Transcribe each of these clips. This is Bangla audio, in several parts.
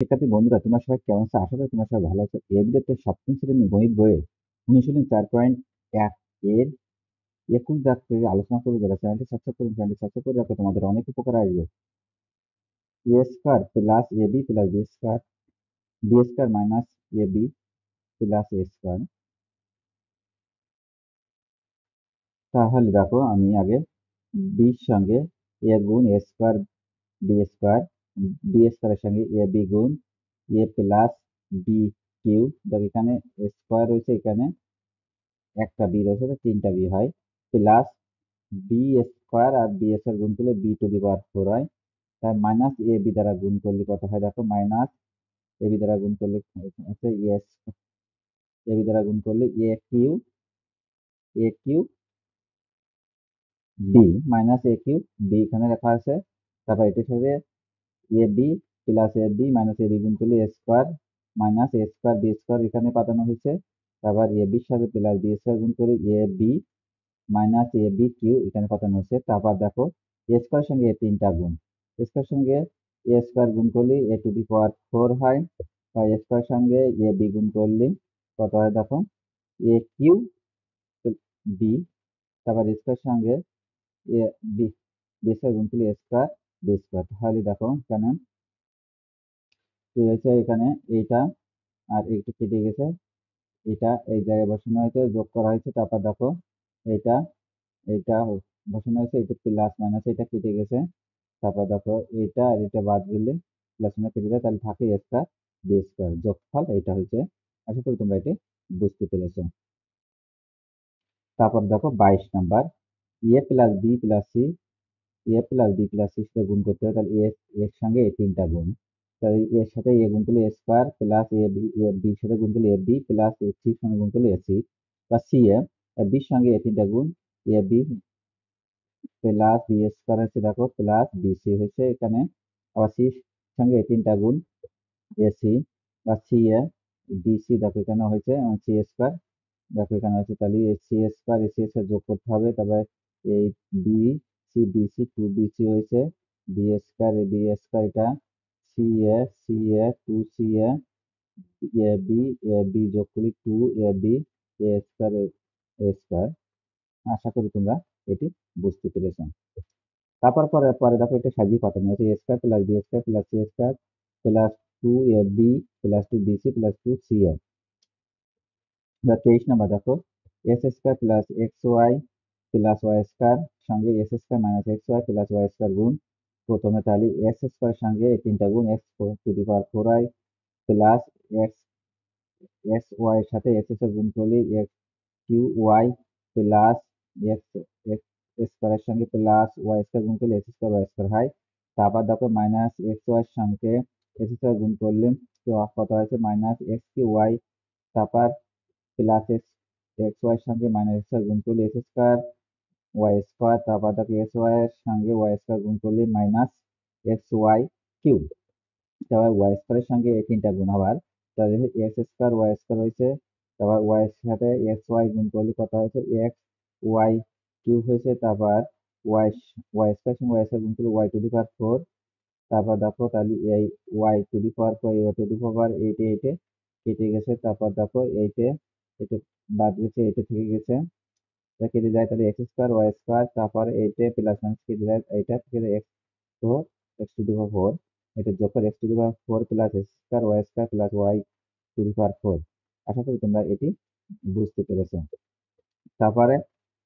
শিক্ষার্থী বন্ধুরা, তোমরা সবাই কেমন আছো? আশা করি তোমরা সবাই ভালো আছো। এই ভিডিওতে সপ্তম শ্রেণীর গণিত বইয়ের অনুশীলনী 4.1 এর একুশ দাগ থেকে আলোচনা করবো। যারা চ্যানেলটি সাবস্ক্রাইব করে রাখো, তোমাদের অনেক উপকার আসবে। A square plus ab plus b square minus ab plus a square. তাহলে দেখো, আমি আগে বির সঙ্গে এ গুণ এ স্কয়ার বি স্কয়ারের সঙ্গে এ বি গুণ এ প্লাস বি কিউ। দেখো, এখানে স্কয়ার রয়েছে, এখানে একটা বি রয়েছে, তো তিনটা বি হয়, প্লাস বি স্কোয়ার আর বি এর গুণ করলে বি টু দি পাওয়ার 4 হয়। তাই মাইনাস এ বি দ্বারা গুণ করলে কত হয়? দেখো, মাইনাস এ বি দ্বারা গুণ করলে হচ্ছে এ বি দ্বারা গুণ করলে এ কিউ বি মাইনাস এ কিউ বি এখানে লেখা আছে। তারপর এটি হবে এ b plus A B minus A B গুণ করলে এ স্কোয়ার মাইনাস এ স্কোয়ার বি স্কোয়ার এখানে পাঠানো হয়েছে। তারপর এ বির সাথে প্লাস বি স্কোয়ার গুণ করে A B minus A B Q এখানে পাঠানো হচ্ছে। তারপর দেখো, এ স্কোয়ার সঙ্গে এ তিনটা গুণ, এ স্কোয়ার সঙ্গে এ স্কোয়ার গুণ করলে এ টু দি পাওয়ার 4 হয়। আর এ স্কোয়ার সঙ্গে এ বি গুণ করলে কত হয়? দেখো, এ কিউ বি। তারপর স্কোয়ার সঙ্গে এ বি বি স্কোয়ার গুণ করলে স্কোয়ার বি স্কোয়ার। তাহলে দেখো, এখানে কি হয়েছে? এখানে এইটা আর একটু কেটে গেছে, এটা এই জায়গায় বসানো হয়েছে, যোগ করা হয়েছে। তারপর দেখো, এটা এটা বসানো হয়েছে, এটা প্লাস মাইনাস এটা কেটে গেছে। তারপর দেখো, এটা আর এটা বাদ দিলে প্লাস মাইনাস কেটে যায়, তাহলে থাকে স্কয়ার বি স্কয়ার। যোগফল এটা হচ্ছে। আশা করি তোমরা এটি বুঝতে পেরেছো। তারপর দেখো 22 নাম্বার, এ প্লাস বি প্লাস সি সাথে গুণ করতে হবে। তাহলে এর সঙ্গে এ তিনটা গুণ, তাহলে এর সাথে এ গুণ করলে এ স্কোয়ার প্লাস এ বির সাথে গুণ করলে এ বি প্লাস এ সির সঙ্গে গুণ করলে এ সি বা সি এ। বির সঙ্গে এ তিনটা গুণ, এ বি প্লাস বি স্কোয়ার হচ্ছে, দেখো প্লাস বিসি হয়েছে এখানে। আবার সির সঙ্গে এই তিনটা গুণ, এসি বা সি এ বিসি। দেখো এখানে হয়েছে সি স্কোয়ার, দেখো এখানে হচ্ছে, তাহলে সি স্কোয়ার এসি এর যোগ করতে হবে। তবে এই বিসি টু বিসি হয়েছে, বি স্কোয়ার এটা C A two c A B যোগ করি two a B A square. আশা করি তোমরা এটি বুঝতে পেরেছো। তারপর পরে পরে দেখো, এটা সাজিয়ে পাঠানো হয়েছে, a square plus b square plus c square plus two a b plus two bc plus two c a. 23 number দেখো, s square plus x y plus y square সঙ্গে s square minus x y plus y square গুণ। প্রথমে তাহলে এক্স স্কোয়ার সঙ্গে এই তিনটা গুণ, x to the power 4i plus x x y এর সাথে এক্স স্কোয়ার গুণ করলে x Q Y plus x x স্কোয়ারের সঙ্গে প্লাস ওয়াই স্কোয়ার গুণ করলে এক্স স্কোয়ার ওয়াই স্কোয়ার হয়। তারপর দেখো, মাইনাস এক্স ওয়াই এর সঙ্গে এক্স স্কোয়ার গুণ করলে তো কত হয়েছে? Minus x Q y. তারপর প্লাস এক্স এক্স ওয়াই এর সঙ্গে মাইনাস এক্স স্কোয়ার গুণ করলে এক্স স্কোয়ার ওয়াই স্কোয়ার। তারপর দেখো, এক্স ওয়াই এর সঙ্গে ওয়াই স্কোয়ার গুণ করলে মাইনাস এক্স ওয়াই কিউব। তারপর ওয়াই স্কোয়ারের সঙ্গে এই তিনটা গুণ আবার, তাহলে এক্স স্কোয়ার ওয়াই স্কোয়ার হয়েছে। তারপর ওয়াই এর সাথে এক্স ওয়াই গুণ করলে কত হয়েছে? এক্স ওয়াই কিউব হয়েছে। তারপর ওয়াই ওয়াই স্কোয়ার সঙ্গে ওয়াই স্কোয়ার গুণ করলে ওয়াই টু দি পাওয়ার 4। তারপর দেখো, তাহলে এই y to the power 4 y to the power এইটে এইটে কেটে গেছে। তারপর দেখো, এইটে এটা বাদ গেছে, এইটে থেকে গেছে, এটা কেটে যায়, তাহলে এক্স স্কোয়ার ওয়াই স্কোয়ার। তারপর এইটে প্লাস মাইনাস কেটে যায়, এইটা থেকে x four x to the power 4। এটা যোগ করে x to the power 4 plus x square y square plus y to the power 4। আশা করি তোমরা এটি বুঝতে পেরেছো। তারপরে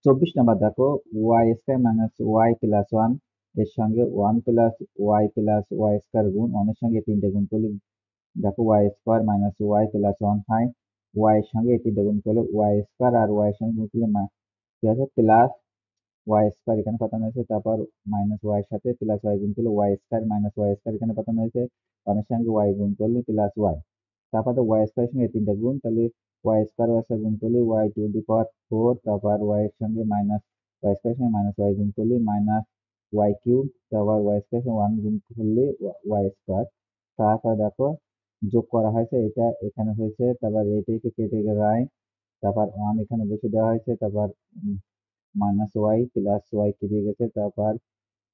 24 নাম্বার দেখো, y square minus y plus 1 এর সঙ্গে 1 প্লাস ওয়াই স্কোয়ার গুণ 1 এর সঙ্গে তিনটে গুণ করলে দেখো, y square minus y plus 1 হয়। ওয়াই এর সঙ্গে এই তিনটে গুণ করলে ওয়াই স্কোয়ার আর ওয়াই এর সঙ্গে গুণ করলে কি আছে? প্লাস ওয়াই স্কোয়ার এখানে পাঠানো হয়েছে। তারপর মাইনাস ওয়াই এর সাথে প্লাস ওয়াই গুণ করলে y square minus y square এখানে পাঠানো হয়েছে। 1 এর সঙ্গে ওয়াই গুণ করলে প্লাস ওয়াই। তারপর তো ওয়াই স্কোয়ার সঙ্গে এই তিনটা গুণ, তাহলে ওয়াই স্কোয়ার গুণ করলে ওয়াই টু দি পাওয়ার 4। তারপর ওয়াই এর সঙ্গে মাইনাস ওয়াই স্কোয়ার সঙ্গে মাইনাস ওয়াই গুণ করলে মাইনাস ওয়াই কিউব। তারপর ওয়াই স্কোয়ার সঙ্গে 1 গুণ করলে ওয়াই স্কোয়ার। তারপর দেখো, যোগ করা হয়েছে, এটা এখানে হয়েছে। তারপর এইটাকে কেটে যায়, তারপর 1 এখানে বসে দেওয়া হয়েছে। তারপর মাইনাস ওয়াই প্লাস ওয়াই কেটে গেছে। তারপর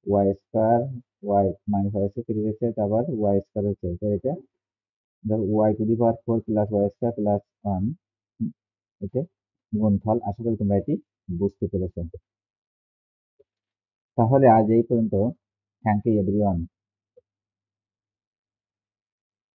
y square y minus y square কেটে গেছে। তারপর ওয়াই স্কোয়ার হচ্ছে, তো এটা ধর y⁴ plus y square plus 1 এটা গুণফল। আশা করি তোমরা এটি বুঝতে পেরেছো। তাহলে আজ এই পর্যন্ত। Thank you everyone.